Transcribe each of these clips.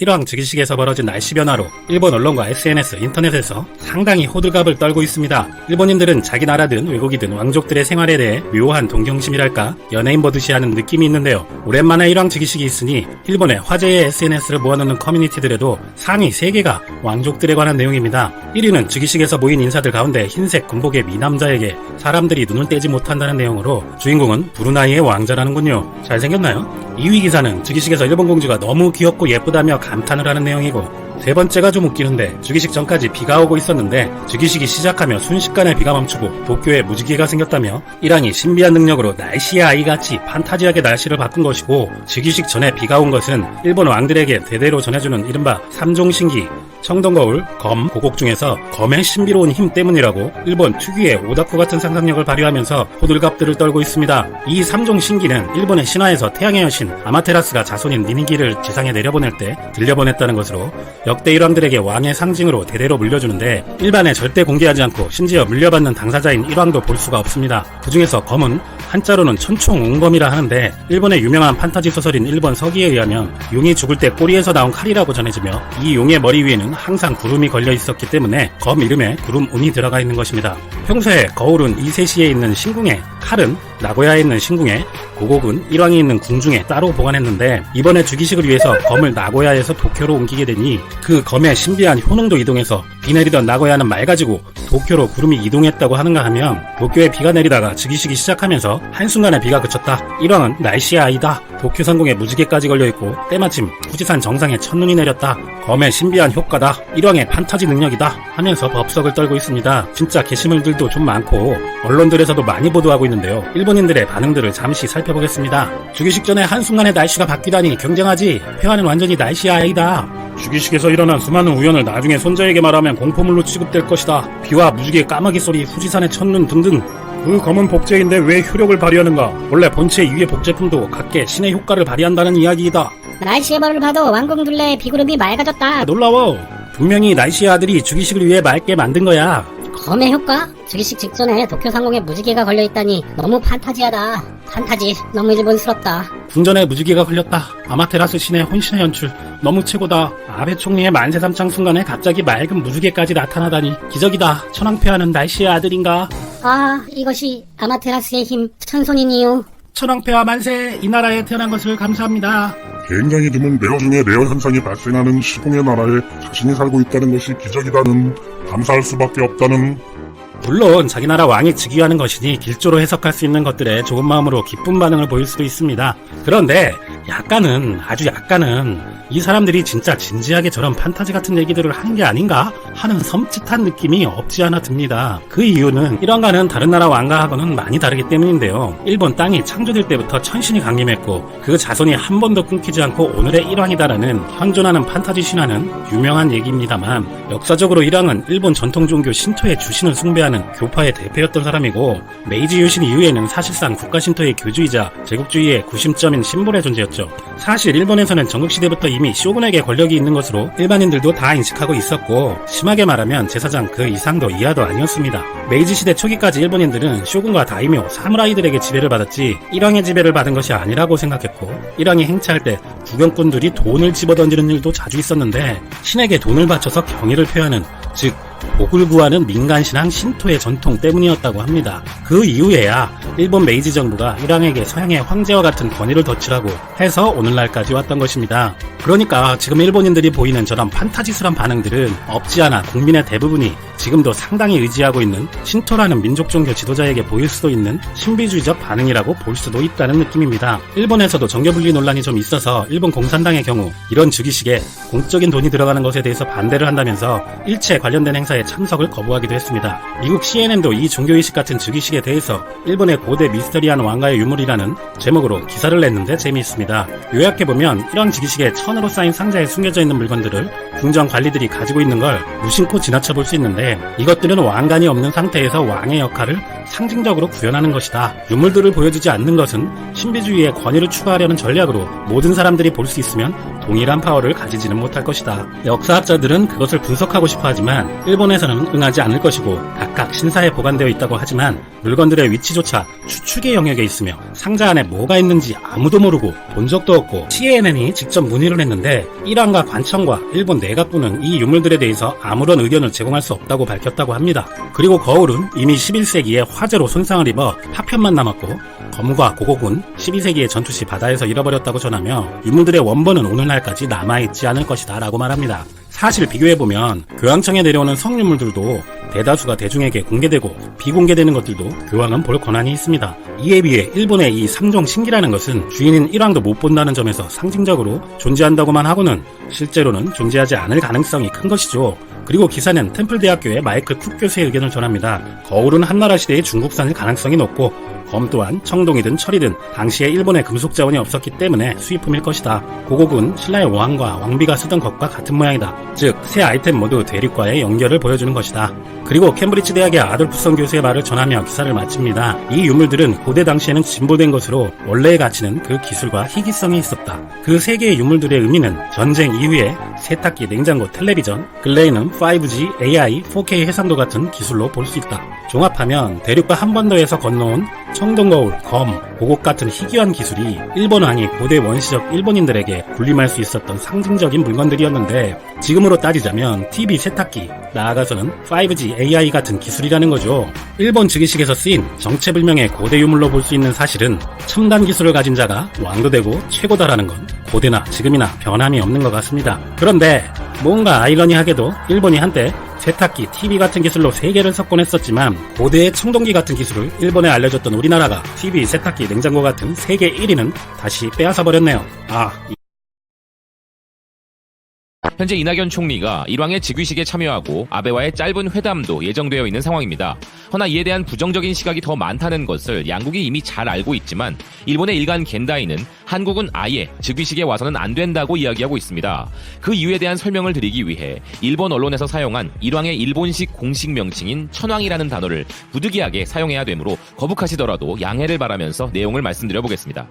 일왕 즉위식에서 벌어진 날씨 변화로 일본 언론과 SNS, 인터넷에서 상당히 호들갑을 떨고 있습니다. 일본인들은 자기 나라든 외국이든 왕족들의 생활에 대해 묘한 동경심이랄까 연예인 보듯이 하는 느낌이 있는데요. 오랜만에 일왕 즉위식이 있으니 일본의 화제의 SNS를 모아놓는 커뮤니티들에도 상위 3개가 왕족들에 관한 내용입니다. 1위는 즉위식에서 모인 인사들 가운데 흰색 군복의 미남자에게 사람들이 눈을 떼지 못한다는 내용으로 주인공은 브루나이의 왕자라는군요. 잘생겼나요? 2위 기사는 즉위식에서 일본 공주가 너무 귀엽고 예쁘다며 감탄을 하는 내용이고, 세 번째가 좀 웃기는데 즉위식 전까지 비가 오고 있었는데 즉위식이 시작하며 순식간에 비가 멈추고 도쿄에 무지개가 생겼다며 일왕이 신비한 능력으로 날씨의 아이같이 판타지하게 날씨를 바꾼 것이고, 즉위식 전에 비가 온 것은 일본 왕들에게 대대로 전해주는 이른바 삼종신기, 청동거울, 검, 고곡 중에서 검의 신비로운 힘 때문이라고 일본 특유의 오다쿠 같은 상상력을 발휘하면서 호들갑들을 떨고 있습니다. 이 삼종신기는 일본의 신화에서 태양의 여신 아마테라스가 자손인 니미기를 지상에 내려보낼 때 들려보냈다는 것으로 역대 일왕들에게 왕의 상징으로 대대로 물려주는데, 일반에 절대 공개하지 않고 심지어 물려받는 당사자인 일왕도 볼 수가 없습니다. 그 중에서 검은 한자로는 천총옹검이라 하는데, 일본의 유명한 판타지 소설인 일본 서기에 의하면 용이 죽을 때 꼬리에서 나온 칼이라고 전해지며, 이 용의 머리 위에는 항상 구름이 걸려 있었기 때문에 검 이름에 구름운이 들어가 있는 것입니다. 평소에 거울은 이세시에 있는 신궁에, 칼은 나고야에 있는 신궁에, 고곡은 일왕이 있는 궁중에 따로 보관했는데, 이번에 즉위식을 위해서 검을 나고야에서 도쿄로 옮기게 되니 그 검의 신비한 효능도 이동해서 비 내리던 나고야는 맑아지고 도쿄로 구름이 이동했다고 하는가 하면, 도쿄에 비가 내리다가 즉위식이 시작하면서 한순간에 비가 그쳤다. 일왕은 날씨의 아이다. 도쿄 상공에 무지개까지 걸려있고 때마침 후지산 정상에 첫눈이 내렸다. 검의 신비한 효과다. 일왕의 판타지 능력이다 하면서 법석을 떨고 있습니다. 진짜 게시물들도 좀 많고 언론들에서도 많이 보도하고 있는데요. 일본인들의 반응들을 잠시 살펴보겠습니다. 즉위식 전에 한순간에 날씨가 바뀌다니 굉장하지. 회화는 완전히 날씨의 아이다. 즉위식에서 일어난 수많은 우연을 나중에 손자에게 말하면 공포물로 취급될 것이다. 비와 무지개 까마귀 소리, 후지산의 첫눈 등등. 그 검은 복제인데 왜 효력을 발휘하는가? 원래 본체 위의 복제품도 각계 신의 효과를 발휘한다는 이야기이다. 날씨의 벌을 봐도 왕궁 둘레 비구름이 맑아졌다. 놀라워. 분명히 날씨의 아들이 즉위식을 위해 맑게 만든 거야. 검의 효과? 즉위식 직전에 도쿄 상공에 무지개가 걸려있다니 너무 판타지하다. 판타지 너무 일본스럽다. 궁전에 무지개가 걸렸다. 아마테라스 신의 혼신의 연출 너무 최고다. 아베 총리의 만세삼창 순간에 갑자기 맑은 무지개까지 나타나다니 기적이다. 천황폐하는 날씨의 아들인가? 아, 이것이 아마테라스의 힘, 천손이니요. 천황폐하 만세. 이 나라에 태어난 것을 감사합니다. 굉장히 드문 레어 중에 레어 현상이 발생하는 시공의 나라에 자신이 살고 있다는 것이 기적이다는, 감사할 수밖에 없다는. 물론 자기 나라 왕이 즉위하는 것이니 길조로 해석할 수 있는 것들에 좋은 마음으로 기쁜 반응을 보일 수도 있습니다. 그런데 아주 약간은 이 사람들이 진짜 진지하게 저런 판타지 같은 얘기들을 한 게 아닌가 하는 섬찟한 느낌이 없지 않아 듭니다. 그 이유는 일왕과는 다른 나라 왕가하고는 많이 다르기 때문인데요. 일본 땅이 창조될 때부터 천신이 강림했고 그 자손이 한 번도 끊기지 않고 오늘의 일왕이다라는 현존하는 판타지 신화는 유명한 얘기입니다만, 역사적으로 일왕은 일본 전통 종교 신토의 주신을 숭배하는 교파의 대표였던 사람이고, 메이지 유신 이후에는 사실상 국가 신토의 교주이자 제국주의의 구심점인 심볼의 존재였죠. 사실 일본에서는 전국시대부터 이미 쇼군에게 권력이 있는 것으로 일반인들도 다 인식하고 있었고, 심하게 말하면 제사장 그 이상도 이하도 아니었습니다. 메이지 시대 초기까지 일본인들은 쇼군과 다이묘, 사무라이들에게 지배를 받았지 일왕의 지배를 받은 것이 아니라고 생각했고, 일왕이 행차할 때 구경꾼들이 돈을 집어던지는 일도 자주 있었는데, 신에게 돈을 바쳐서 경의를 표하는, 즉 복을 구하는 민간신앙 신토의 전통 때문이었다고 합니다. 그 이후에야 일본 메이지 정부가 일왕에게 서양의 황제와 같은 권위를 덧치라고 해서 오늘날까지 왔던 것입니다. 그러니까 지금 일본인들이 보이는 저런 판타지스러운 반응들은 없지 않아 국민의 대부분이 지금도 상당히 의지하고 있는 신토라는 민족종교 지도자에게 보일 수도 있는 신비주의적 반응이라고 볼 수도 있다는 느낌입니다. 일본에서도 정교분리 논란이 좀 있어서 일본 공산당의 경우 이런 즉위식에 공적인 돈이 들어가는 것에 대해서 반대를 한다면서 일체 관련된 행사에 참석을 거부하기도 했습니다. 미국 CNN도 이 종교의식 같은 즉위식에 대해서 일본의 고대 미스터리한 왕가의 유물이라는 제목으로 기사를 냈는데 재미있습니다. 요약해보면 일왕 즉위식에 천으로 쌓인 상자에 숨겨져 있는 물건들을 궁정 관리들이 가지고 있는 걸 무심코 지나쳐 볼 수 있는데, 이것들은 왕관이 없는 상태에서 왕의 역할을 상징적으로 구현하는 것이다. 유물들을 보여주지 않는 것은 신비주의의 권위를 추구하려는 전략으로 모든 사람들이 볼 수 있으면 동일한 파워를 가지지는 못할 것이다. 역사학자들은 그것을 분석하고 싶어 하지만 일본에서는 응하지 않을 것이고, 각각 신사에 보관되어 있다고 하지만 물건들의 위치조차 추측의 영역에 있으며 상자 안에 뭐가 있는지 아무도 모르고 본 적도 없고 CNN이 직접 문의를 했는데 이란과 관청과 일본 내각부는 이 유물들에 대해서 아무런 의견을 제공할 수 없다고 밝혔다고 합니다. 그리고 거울은 이미 11세기에 화재로 손상을 입어 파편만 남았고 검과 고곡은 12세기의 전투 시 바다에서 잃어버렸다고 전하며 유물들의 원본은 오늘날까지 남아있지 않을 것이다 라고 말합니다. 사실 비교해보면 교황청에 내려오는 성유물들도 대다수가 대중에게 공개되고 비공개되는 것들도 교황은 볼 권한이 있습니다. 이에 비해 일본의 이 3종 신기라는 것은 주인인 일왕도 못 본다는 점에서 상징적으로 존재한다고만 하고는 실제로는 존재하지 않을 가능성이 큰 것이죠. 그리고 기사는 템플대학교의 마이클 쿡 교수의 의견을 전합니다. 거울은 한나라 시대의 중국산일 가능성이 높고 검 또한 청동이든 철이든 당시에 일본에 금속 자원이 없었기 때문에 수입품일 것이다. 고곡은 신라의 왕과 왕비가 쓰던 것과 같은 모양이다. 즉, 세 아이템 모두 대륙과의 연결을 보여주는 것이다. 그리고 캠브리지 대학의 아돌프선 교수의 말을 전하며 기사를 마칩니다. 이 유물들은 고대 당시에는 진보된 것으로 원래의 가치는 그 기술과 희귀성이 있었다. 그 세 개의 유물들의 의미는 전쟁 이후에 세탁기, 냉장고, 텔레비전, 근래에는 5G, AI, 4K 해상도 같은 기술로 볼 수 있다. 종합하면 대륙과 한반도에서 건너온 청동거울, 검, 고곡 같은 희귀한 기술이 일본 왕이 고대 원시적 일본인들에게 군림할 수 있었던 상징적인 물건들이었는데 지금으로 따지자면 TV, 세탁기, 나아가서는 5G, AI 같은 기술이라는 거죠. 일본 즉위식에서 쓰인 정체불명의 고대 유물로 볼 수 있는 사실은 첨단 기술을 가진 자가 왕도 되고 최고다라는 건 고대나 지금이나 변함이 없는 것 같습니다. 그런데 뭔가 아이러니하게도 일본이 한때 세탁기, TV 같은 기술로 세계를 석권했었지만 고대의 청동기 같은 기술을 일본에 알려줬던 우리나라가 TV, 세탁기, 냉장고 같은 세계 1위는 다시 빼앗아버렸네요. 현재 이낙연 총리가 일왕의 즉위식에 참여하고 아베와의 짧은 회담도 예정되어 있는 상황입니다. 허나 이에 대한 부정적인 시각이 더 많다는 것을 양국이 이미 잘 알고 있지만 일본의 일간 겐다이는 한국은 아예 즉위식에 와서는 안 된다고 이야기하고 있습니다. 그 이유에 대한 설명을 드리기 위해 일본 언론에서 사용한 일왕의 일본식 공식 명칭인 천왕이라는 단어를 부득이하게 사용해야 되므로 거북하시더라도 양해를 바라면서 내용을 말씀드려보겠습니다.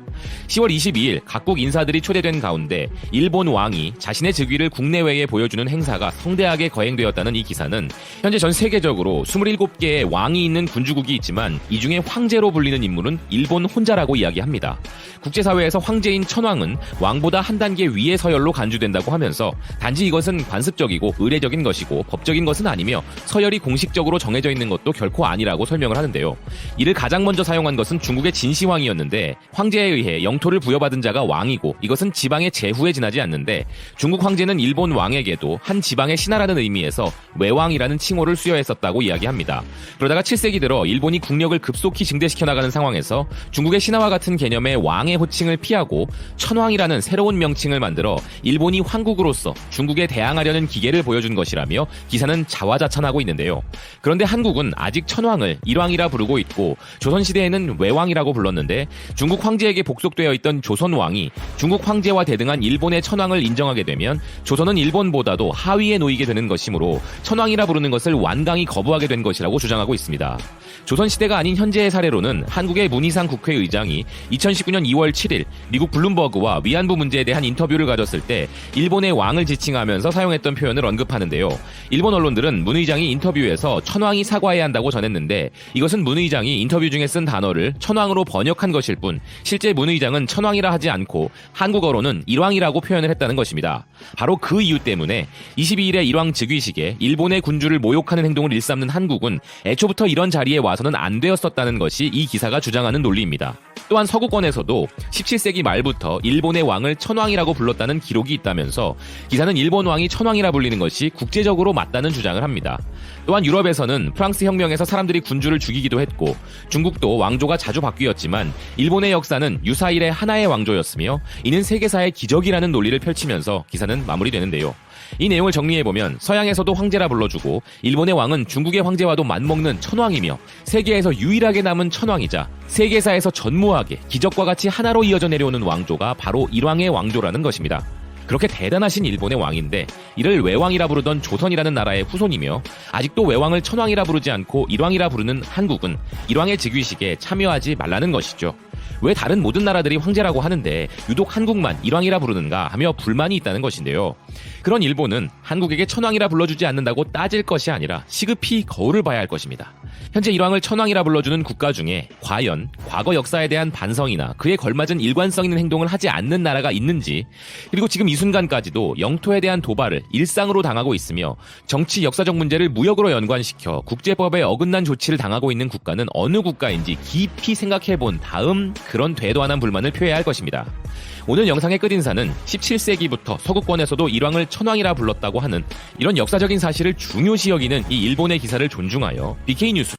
10월 22일 각국 인사들이 초대된 가운데 일본 왕이 자신의 즉위를 국내외에 보여주는 행사가 성대하게 거행되었다는 이 기사는 현재 전 세계적으로 27개의 왕이 있는 군주국이 있지만 이 중에 황제로 불리는 인물은 일본 혼자라고 이야기합니다. 국제사회에서 황제인 천왕은 왕보다 한 단계 위의 서열로 간주된다고 하면서 단지 이것은 관습적이고 의례적인 것이고 법적인 것은 아니며 서열이 공식적으로 정해져 있는 것도 결코 아니라고 설명을 하는데요. 이를 가장 먼저 사용한 것은 중국의 진시황이었는데 황제에 의해 영토를 부여받은 자가 왕이고 이것은 지방의 제후에 지나지 않는데 중국 황제는 일본 왕에게도 한 지방의 신하라는 의미에서 외왕이라는 칭호를 수여했었다고 이야기합니다. 그러다가 7세기 들어 일본이 국력을 급속히 증대시켜 나가는 상황에서 중국의 신하와 같은 개념의 왕의 호칭을 피하고 천왕이라는 새로운 명칭을 만들어 일본이 황국으로서 중국에 대항하려는 기계를 보여준 것이라며 기사는 자화자찬하고 있는데요. 그런데 한국은 아직 천왕을 일왕이라 부르고 있고 조선시대에는 외왕이라고 불렀는데 중국 황제에게 복속되어 있던 조선왕이 중국 황제와 대등한 일본의 천왕을 인정하게 되면 조선은 일본보다도 하위에 놓이게 되는 것이므로 천왕이라 부르는 것을 완강히 거부하게 된 것이라고 주장하고 있습니다. 조선시대가 아닌 현재의 사례로는 한국의 문희상 국회의장이 2019년 2월 7일 미국 블룸버그와 위안부 문제에 대한 인터뷰를 가졌을 때 일본의 왕을 지칭하면서 사용했던 표현을 언급하는데요. 일본 언론들은 문 의장이 인터뷰에서 천왕이 사과해야 한다고 전했는데 이것은 문 의장이 인터뷰 중에 쓴 단어를 천왕으로 번역한 것일 뿐 실제 문 의장은 천왕이라 하지 않고 한국어로는 일왕이라고 표현을 했다는 것입니다. 바로 그 이유 때문에 22일의 일왕 즉위식에 일본의 군주를 모욕하는 행동을 일삼는 한국은 애초부터 이런 자리에 와서는 안 되었었다는 것이 이 기사가 주장하는 논리입니다. 또한 서구권에서도 17세기 말부터 일본의 왕을 천왕이라고 불렀다는 기록이 있다면서 기사는 일본 왕이 천왕이라 불리는 것이 국제적으로 맞다는 주장을 합니다. 또한 유럽에서는 프랑스 혁명에서 사람들이 군주를 죽이기도 했고 중국도 왕조가 자주 바뀌었지만 일본의 역사는 유사일의 하나의 왕조였으며 이는 세계사의 기적이라는 논리를 펼치면서 기사는 마무리되는데요. 이 내용을 정리해보면 서양에서도 황제라 불러주고 일본의 왕은 중국의 황제와도 맞먹는 천왕이며 세계에서 유일하게 남은 천왕이자 세계사에서 전무하게 기적과 같이 하나로 이어져 내려오는 왕조가 바로 일왕의 왕조라는 것입니다. 그렇게 대단하신 일본의 왕인데 이를 외왕이라 부르던 조선이라는 나라의 후손이며 아직도 외왕을 천왕이라 부르지 않고 일왕이라 부르는 한국은 일왕의 즉위식에 참여하지 말라는 것이죠. 왜 다른 모든 나라들이 황제라고 하는데 유독 한국만 일왕이라 부르는가 하며 불만이 있다는 것인데요. 그런 일본은 한국에게 천황이라 불러주지 않는다고 따질 것이 아니라 시급히 거울을 봐야 할 것입니다. 현재 일왕을 천황이라 불러주는 국가 중에 과연 과거 역사에 대한 반성이나 그에 걸맞은 일관성 있는 행동을 하지 않는 나라가 있는지, 그리고 지금 이 순간까지도 영토에 대한 도발을 일상으로 당하고 있으며 정치 역사적 문제를 무역으로 연관시켜 국제법에 어긋난 조치를 당하고 있는 국가는 어느 국가인지 깊이 생각해본 다음 그런 대도한한 불만을 표해야 할 것입니다. 오늘 영상의 끝인사는 17세기부터 서구권에서도 일왕을 천황이라 불렀다고 하는 이런 역사적인 사실을 중요시 여기는 이 일본의 기사를 존중하여 BK뉴스.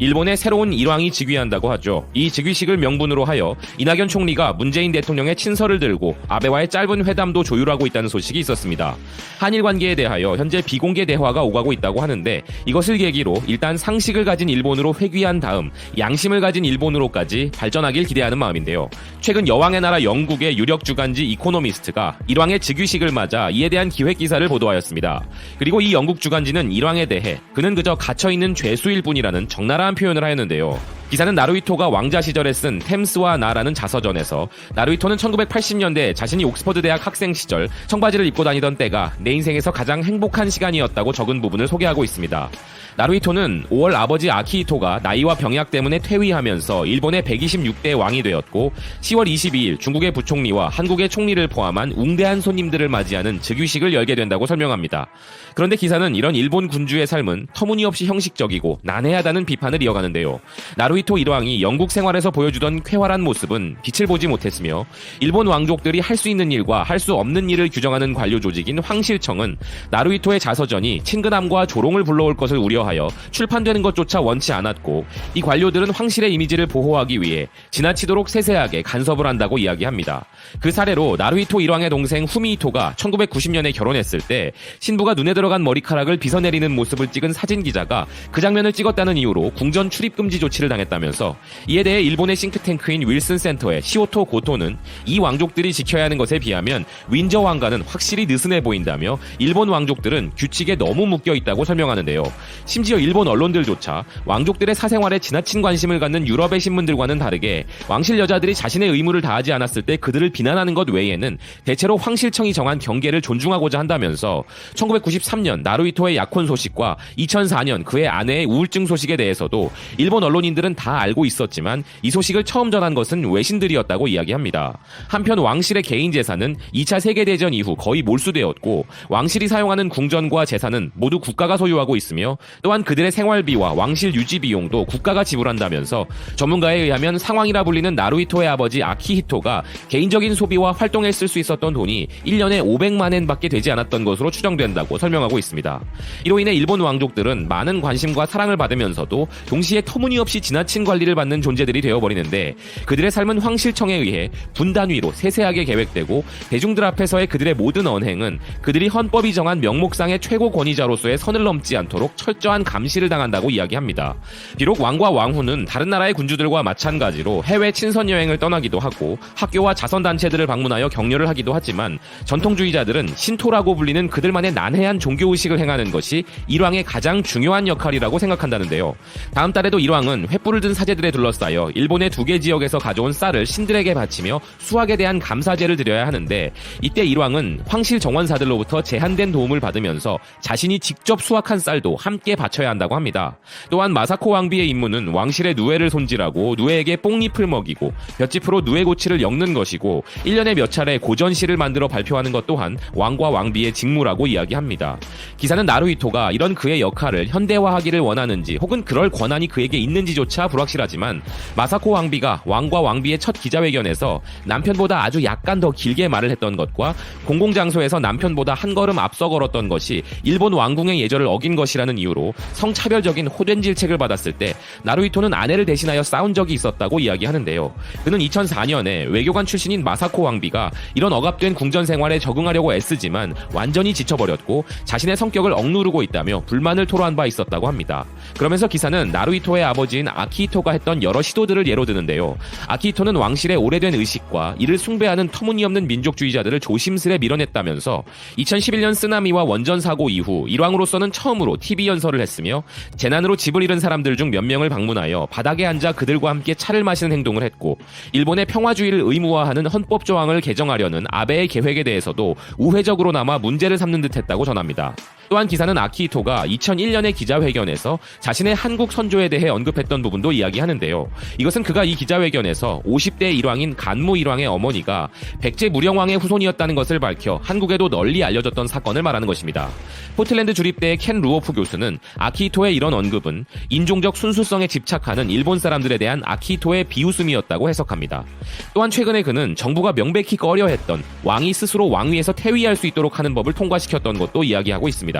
일본의 새로운 일왕이 즉위한다고 하죠. 이 즉위식을 명분으로 하여 이낙연 총리가 문재인 대통령의 친서를 들고 아베와의 짧은 회담도 조율하고 있다는 소식이 있었습니다. 한일 관계에 대하여 현재 비공개 대화가 오가고 있다고 하는데, 이것을 계기로 일단 상식을 가진 일본으로 회귀한 다음 양심을 가진 일본으로까지 발전하길 기대하는 마음인데요. 최근 여왕의 나라 영국의 유력 주간지 이코노미스트가 일왕의 즉위식을 맞아 이에 대한 기획 기사를 보도하였습니다. 그리고 이 영국 주간지는 일왕에 대해 그는 그저 갇혀있는 죄수일 뿐이라는 적나라한 표현을 하였는데요. 기사는 나루히토가 왕자 시절에 쓴 템스와 나라는 자서전에서 나루히토는 1980년대 자신이 옥스퍼드 대학 학생 시절 청바지를 입고 다니던 때가 내 인생에서 가장 행복한 시간이었다고 적은 부분을 소개하고 있습니다. 나루히토는 5월 아버지 아키히토가 나이와 병약 때문에 퇴위하면서 일본의 126대 왕이 되었고, 10월 22일 중국의 부총리와 한국의 총리를 포함한 웅대한 손님들을 맞이하는 즉위식을 열게 된다고 설명합니다. 그런데 기사는 이런 일본 군주의 삶은 터무니없이 형식적이고 난해하다는 비판을 이어가는데요. 나루히토 일왕이 영국 생활에서 보여주던 쾌활한 모습은 빛을 보지 못했으며, 일본 왕족들이 할 수 있는 일과 할 수 없는 일을 규정하는 관료 조직인 황실청은 나루히토의 자서전이 친근함과 조롱을 불러올 것을 우려하여 출판되는 것조차 원치 않았고, 이 관료들은 황실의 이미지를 보호하기 위해 지나치도록 세세하게 간섭을 한다고 이야기합니다. 그 사례로 나루히토 일왕의 동생 후미히토가 1990년에 결혼했을 때 신부가 눈에 들어간 머리카락을 빗어내리는 모습을 찍은 사진 기자가 그 장면을 찍었다는 이유로 궁전 출입 금지 조치를 당했다면서, 이에 대해 일본의 싱크탱크인 윌슨 센터의 시오토 고토는 이 왕족들이 지켜야 하는 것에 비하면 윈저 왕가는 확실히 느슨해 보인다며 일본 왕족들은 규칙에 너무 묶여 있다고 설명하는데요. 심지어 일본 언론들조차 왕족들의 사생활에 지나친 관심을 갖는 유럽의 신문들과는 다르게 왕실 여자들이 자신의 의무를 다하지 않았을 때 그들을 비난하는 것 외에는 대체로 황실청이 정한 경계를 존중하고자 한다면서, 1993년 나루히토의 약혼 소식과 2004년 그의 아내의 우울증 소식에 대해서도 일본 언론인들은 다 알고 있었지만 이 소식을 처음 전한 것은 외신들이었다고 이야기합니다. 한편 왕실의 개인 재산은 2차 세계대전 이후 거의 몰수되었고, 왕실이 사용하는 궁전과 재산은 모두 국가가 소유하고 있으며, 또한 그들의 생활비와 왕실 유지 비용도 국가가 지불한다면서, 전문가에 의하면 상왕이라 불리는 나루히토의 아버지 아키히토가 개인적인 소비와 활동에 쓸 수 있었던 돈이 1년에 500만 엔밖에 되지 않았던 것으로 추정된다고 설명하고 있습니다. 이로 인해 일본 왕족들은 많은 관심과 사랑을 받으면서도 동시에 터무니없이 지나친 관리를 받는 존재들이 되어버리는데, 그들의 삶은 황실청에 의해 분단위로 세세하게 계획되고, 대중들 앞에서의 그들의 모든 언행은 그들이 헌법이 정한 명목상의 최고 권위자로서의 선을 넘지 않도록 철저한 감시를 당한다고 이야기합니다. 비록 왕과 왕후는 다른 나라의 군주들과 마찬가지로 해외 친선 여행을 떠나기도 하고 학교와 자선단체들을 방문하여 격려를 하기도 하지만, 전통주의자들은 신토라고 불리는 그들만의 난해한 종교의식을 행하는 것이 일왕의 가장 중요한 역할이라고 생각한다는데요. 다음 달에도 일왕은 횃불을 든 사제들에 둘러싸여 일본의 2개 지역에서 가져온 쌀을 신들에게 바치며 수확에 대한 감사제를 드려야 하는데, 이때 일왕은 황실 정원사들로부터 제한된 도움을 받으면서 자신이 직접 수확한 쌀도 함께 바쳐야 한다고 합니다. 또한 마사코 왕비의 임무는 왕실의 누에를 손질하고 누에에게 뽕잎을 먹이고 볏짚으로 누에고치를 엮는 것이고, 1년에 몇 차례 고전시를 만들어 발표하는 것 또한 왕과 왕비의 직무라고 이야기합니다. 기사는 나루히토가 이런 그의 역할을 현대화하기를 원하는지 혹은 그럴 권한이 그에게 있는지조차 불확실하지만, 마사코 왕비가 왕과 왕비의 첫 기자회견에서 남편보다 아주 약간 더 길게 말을 했던 것과 공공장소에서 남편보다 한 걸음 앞서 걸었던 것이 일본 왕궁의 예절을 어긴 것이라는 이유로 성차별적인 호된 질책을 받았을 때 나루히토는 아내를 대신하여 싸운 적이 있었다고 이야기하는데요. 그는 2004년에 외교관 출신인 마사코 왕비가 이런 억압된 궁전 생활에 적응하려고 애쓰지만 완전히 지쳐버렸고 자신의 성격을 억누르고 있다며 불만을 토로한 바 있었다고 합니다. 그러면서 기사는 나루히토의 아버지인 아키히토가 했던 여러 시도들을 예로 드는데요. 아키히토는 왕실의 오래된 의식과 이를 숭배하는 터무니없는 민족주의자들을 조심스레 밀어냈다면서 2011년 쓰나미와 원전 사고 이후 일왕으로서는 처음으로 TV 연설을 했으며 재난으로 집을 잃은 사람들 중 몇 명을 방문하여 바닥에 앉아 그들과 함께 차를 마시는 행동을 했고, 일본의 평화주의를 의무화하는 헌법 조항을 개정하려는 아베의 계획에 대해서도 우회적으로나마 문제를 삼는 듯했다고 전합니다. 또한 기사는 아키히토가 2001년의 기자회견에서 자신의 한국 선조에 대해 언급했던 부분도 이야기하는데요. 이것은 그가 이 기자회견에서 50대 일왕인 간무 일왕의 어머니가 백제 무령왕의 후손이었다는 것을 밝혀 한국에도 널리 알려졌던 사건을 말하는 것입니다. 포틀랜드 주립대의 켄 루오프 교수는 아키히토의 이런 언급은 인종적 순수성에 집착하는 일본 사람들에 대한 아키히토의 비웃음이었다고 해석합니다. 또한 최근에 그는 정부가 명백히 꺼려했던 왕이 스스로 왕위에서 퇴위할 수 있도록 하는 법을 통과시켰던 것도 이야기하고 있습니다.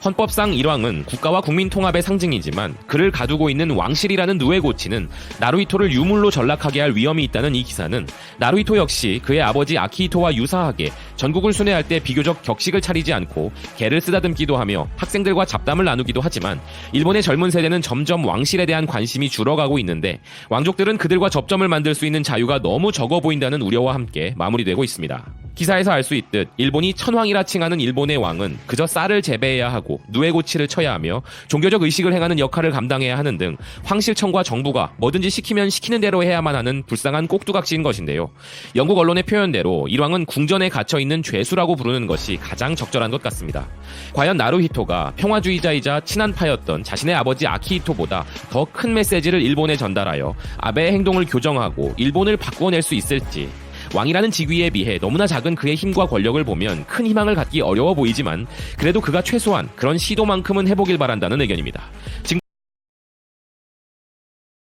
헌법상 일왕은 국가와 국민 통합의 상징이지만 그를 가두고 있는 왕실이라는 누에고치는 나루히토를 유물로 전락하게 할 위험이 있다는 이 기사는 나루히토 역시 그의 아버지 아키히토와 유사하게 전국을 순회할 때 비교적 격식을 차리지 않고 개를 쓰다듬기도 하며 학생들과 잡담을 나누기도 하지만 일본의 젊은 세대는 점점 왕실에 대한 관심이 줄어가고 있는데 왕족들은 그들과 접점을 만들 수 있는 자유가 너무 적어 보인다는 우려와 함께 마무리되고 있습니다. 기사에서 알 수 있듯 일본이 천황이라 칭하는 일본의 왕은 그저 쌀을 재배해야 하고 누에고치를 쳐야 하며 종교적 의식을 행하는 역할을 감당해야 하는 등 황실청과 정부가 뭐든지 시키면 시키는 대로 해야만 하는 불쌍한 꼭두각시인 것인데요. 영국 언론의 표현대로 일왕은 궁전에 갇혀있는 죄수라고 부르는 것이 가장 적절한 것 같습니다. 과연 나루히토가 평화주의자이자 친한파였던 자신의 아버지 아키히토보다 더 큰 메시지를 일본에 전달하여 아베의 행동을 교정하고 일본을 바꾸어낼 수 있을지, 왕이라는 직위에 비해 너무나 작은 그의 힘과 권력을 보면 큰 희망을 갖기 어려워 보이지만 그래도 그가 최소한 그런 시도만큼은 해보길 바란다는 의견입니다.